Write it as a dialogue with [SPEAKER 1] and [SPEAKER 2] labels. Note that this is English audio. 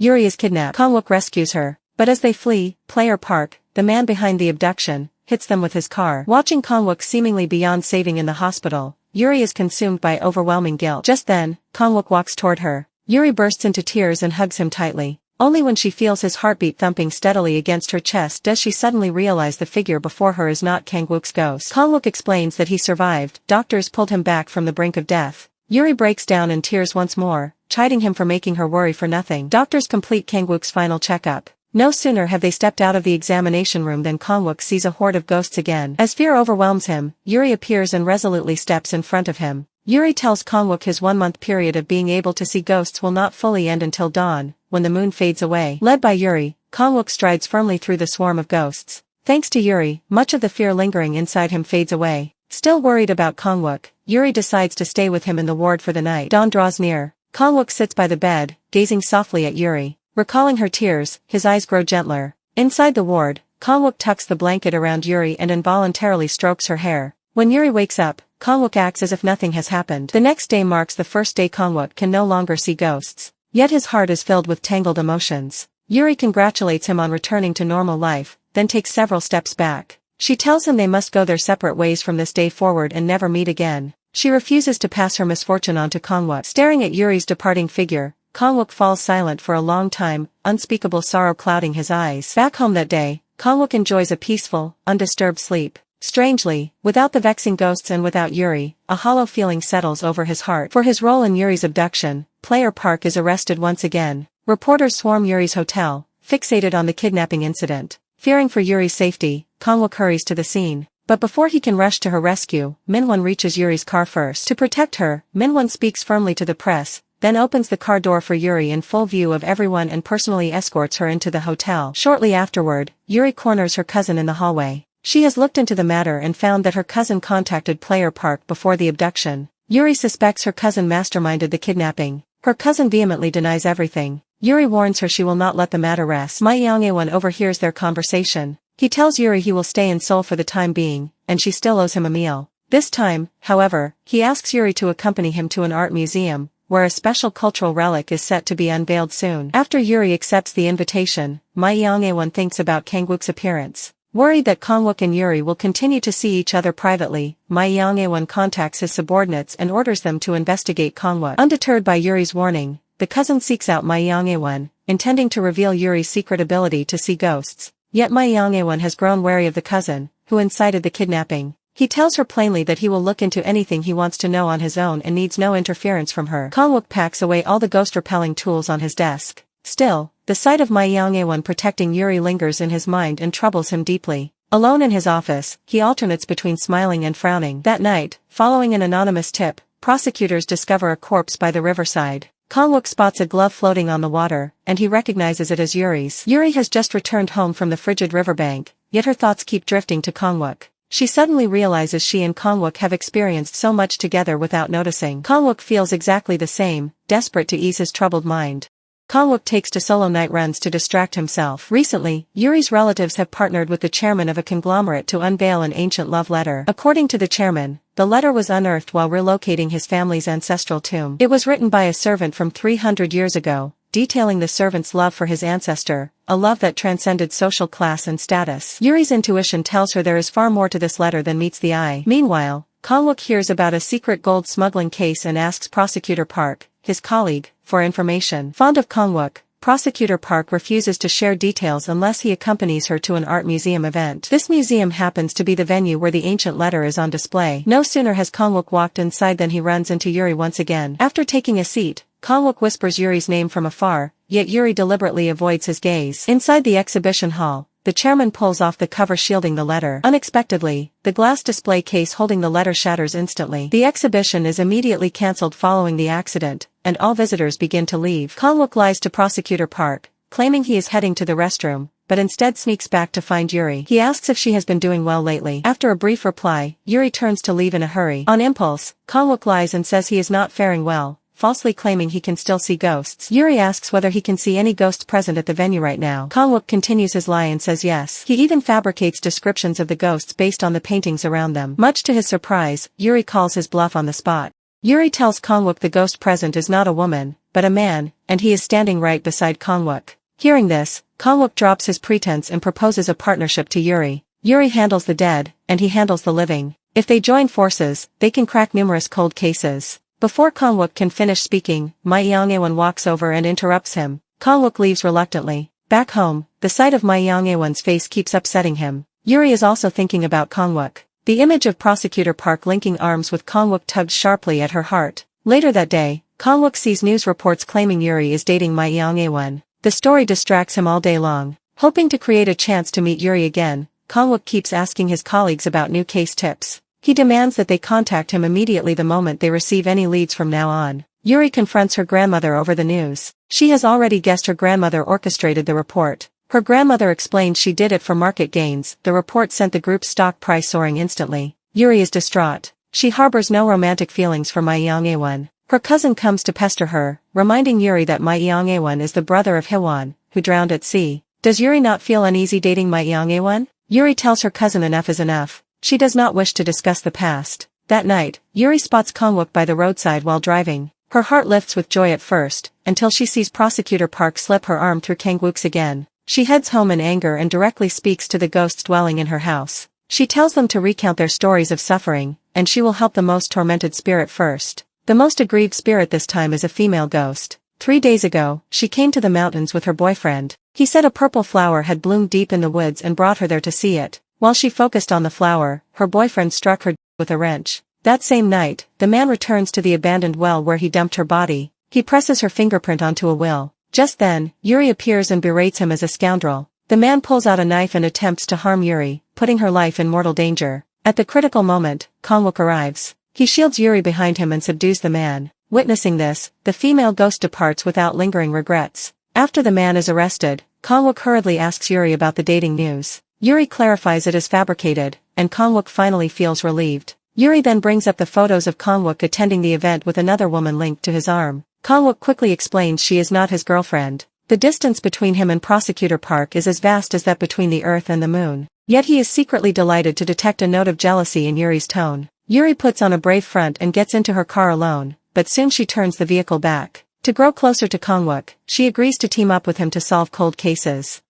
[SPEAKER 1] Yuri is kidnapped. Kang-wook rescues her, but as they flee, Player Park, the man behind the abduction, hits them with his car. Watching Kang-wook seemingly beyond saving in the hospital, Yuri is consumed by overwhelming guilt. Just then, Kang-wook walks toward her. Yuri bursts into tears and hugs him tightly. Only when she feels his heartbeat thumping steadily against her chest does she suddenly realize the figure before her is not Kang-wook's ghost. Kang-wook explains that he survived. Doctors pulled him back from the brink of death. Yuri breaks down in tears once more, chiding him for making her worry for nothing. Doctors complete Kang-wook's final checkup. No sooner have they stepped out of the examination room than Kang-wook sees a horde of ghosts again. As fear overwhelms him, Yuri appears and resolutely steps in front of him. Yuri tells Kang-wook his 1-month period of being able to see ghosts will not fully end until dawn, when the moon fades away. Led by Yuri, Kang-wook strides firmly through the swarm of ghosts. Thanks to Yuri, much of the fear lingering inside him fades away. Still worried about Kang-wook, Yuri decides to stay with him in the ward for the night. Dawn draws near. Kang-wook sits by the bed, gazing softly at Yuri. Recalling her tears, his eyes grow gentler. Inside the ward, Kang-wook tucks the blanket around Yuri and involuntarily strokes her hair. When Yuri wakes up, Kang-wook acts as if nothing has happened. The next day marks the first day Kang-wook can no longer see ghosts. Yet his heart is filled with tangled emotions. Yuri congratulates him on returning to normal life, then takes several steps back. She tells him they must go their separate ways from this day forward and never meet again. She refuses to pass her misfortune on to Kang-wook. Staring at Yuri's departing figure, Kang-wook falls silent for a long time, unspeakable sorrow clouding his eyes. Back home that day, Kang-wook enjoys a peaceful, undisturbed sleep. Strangely, without the vexing ghosts and without Yuri, a hollow feeling settles over his heart. For his role in Yuri's abduction, Player Park is arrested once again. Reporters swarm Yuri's hotel, fixated on the kidnapping incident. Fearing for Yuri's safety, Kang-wook hurries to the scene. But before he can rush to her rescue, Min-won reaches Yuri's car first. To protect her, Min-won speaks firmly to the press, then opens the car door for Yuri in full view of everyone and personally escorts her into the hotel. Shortly afterward, Yuri corners her cousin in the hallway. She has looked into the matter and found that her cousin contacted Player Park before the abduction. Yuri suspects her cousin masterminded the kidnapping. Her cousin vehemently denies everything. Yuri warns her she will not let the matter rest. Eun-binYang overhears their conversation. He tells Yuri he will stay in Seoul for the time being, and she still owes him a meal. This time, however, he asks Yuri to accompany him to an art museum, where a special cultural relic is set to be unveiled soon. After Yuri accepts the invitation, Eun-binYang thinks about Kang-wook's appearance. Worried that Kang-wook and Yuri will continue to see each other privately, Eun-binYang contacts his subordinates and orders them to investigate Kang-wook. Undeterred by Yuri's warning, the cousin seeks out Eun-binYang, intending to reveal Yuri's secret ability to see ghosts. Yet Eun-binYang has grown wary of the cousin, who incited the kidnapping. He tells her plainly that he will look into anything he wants to know on his own and needs no interference from her. Kang-wook packs away all the ghost-repelling tools on his desk. Still, the sight of Eun-binYang protecting Yuri lingers in his mind and troubles him deeply. Alone in his office, he alternates between smiling and frowning. That night, following an anonymous tip, prosecutors discover a corpse by the riverside. Kang-wook spots a glove floating on the water, and he recognizes it as Yuri's. Yuri has just returned home from the frigid riverbank, yet her thoughts keep drifting to Kang-wook. She suddenly realizes she and Kang-wook have experienced so much together without noticing. Kang-wook feels exactly the same, desperate to ease his troubled mind. Kang-wook takes to solo night runs to distract himself. Recently, Yuri's relatives have partnered with the chairman of a conglomerate to unveil an ancient love letter. According to the chairman, the letter was unearthed while relocating his family's ancestral tomb. It was written by a servant from 300 years ago, detailing the servant's love for his ancestor, a love that transcended social class and status. Yuri's intuition tells her there is far more to this letter than meets the eye. Meanwhile, Kang-wook hears about a secret gold smuggling case and asks Prosecutor Park, his colleague, for information. Fond of Kang-wook, Prosecutor Park refuses to share details unless he accompanies her to an art museum event. This museum happens to be the venue where the ancient letter is on display. No sooner has Kang-wook walked inside than he runs into Yuri once again. After taking a seat, Kang-wook whispers Yuri's name from afar, yet Yuri deliberately avoids his gaze. Inside the exhibition hall, the chairman pulls off the cover shielding the letter. Unexpectedly, the glass display case holding the letter shatters instantly. The exhibition is immediately cancelled following the accident, and all visitors begin to leave. Kang-wook lies to Prosecutor Park, claiming he is heading to the restroom, but instead sneaks back to find Yuri. He asks if she has been doing well lately. After a brief reply, Yuri turns to leave in a hurry. On impulse, Kang-wook lies and says he is not faring well, falsely claiming he can still see ghosts. Yuri asks whether he can see any ghosts present at the venue right now. Kang-wook continues his lie and says yes. He even fabricates descriptions of the ghosts based on the paintings around them. Much to his surprise, Yuri calls his bluff on the spot. Yuri tells Kang-wook the ghost present is not a woman, but a man, and he is standing right beside Kang-wook. Hearing this, Kang-wook drops his pretense and proposes a partnership to Yuri. Yuri handles the dead, and he handles the living. If they join forces, they can crack numerous cold cases. Before Kang-wook can finish speaking, Myung-ae-won walks over and interrupts him. Kang-wook leaves reluctantly. Back home, the sight of Myung-ae-won's face keeps upsetting him. Yuri is also thinking about Kang-wook. The image of Prosecutor Park linking arms with Kang-wook tugs sharply at her heart. Later that day, Kang-wook sees news reports claiming Yuri is dating Myung-ae-won. The story distracts him all day long. Hoping to create a chance to meet Yuri again, Kang-wook keeps asking his colleagues about new case tips. He demands that they contact him immediately the moment they receive any leads from now on. Yuri confronts her grandmother over the news. She has already guessed her grandmother orchestrated the report. Her grandmother explains she did it for market gains. The report sent the group's stock price soaring instantly. Yuri is distraught. She harbors no romantic feelings for Myung-ae-won. Her cousin comes to pester her, reminding Yuri that Myung-ae-won is the brother of Hwon, who drowned at sea. Does Yuri not feel uneasy dating Myung-ae-won? Yuri tells her cousin enough is enough. She does not wish to discuss the past. That night, Yuri spots Kang-wook by the roadside while driving. Her heart lifts with joy at first, until she sees Prosecutor Park slip her arm through Kang-wook's again. She heads home in anger and directly speaks to the ghosts dwelling in her house. She tells them to recount their stories of suffering, and she will help the most tormented spirit first. The most aggrieved spirit this time is a female ghost. 3 days ago, she came to the mountains with her boyfriend. He said a purple flower had bloomed deep in the woods and brought her there to see it. While she focused on the flower, her boyfriend struck her with a wrench. That same night, the man returns to the abandoned well where he dumped her body. He presses her fingerprint onto a will. Just then, Yuri appears and berates him as a scoundrel. The man pulls out a knife and attempts to harm Yuri, putting her life in mortal danger. At the critical moment, Kang-wook arrives. He shields Yuri behind him and subdues the man. Witnessing this, the female ghost departs without lingering regrets. After the man is arrested, Kang-wook hurriedly asks Yuri about the dating news. Yuri clarifies it is fabricated, and Kang-wook finally feels relieved. Yuri then brings up the photos of Kang-wook attending the event with another woman linked to his arm. Kang-wook quickly explains she is not his girlfriend. The distance between him and Prosecutor Park is as vast as that between the Earth and the Moon. Yet he is secretly delighted to detect a note of jealousy in Yuri's tone. Yuri puts on a brave front and gets into her car alone, but soon she turns the vehicle back. To grow closer to Kang-wook, she agrees to team up with him to solve cold cases.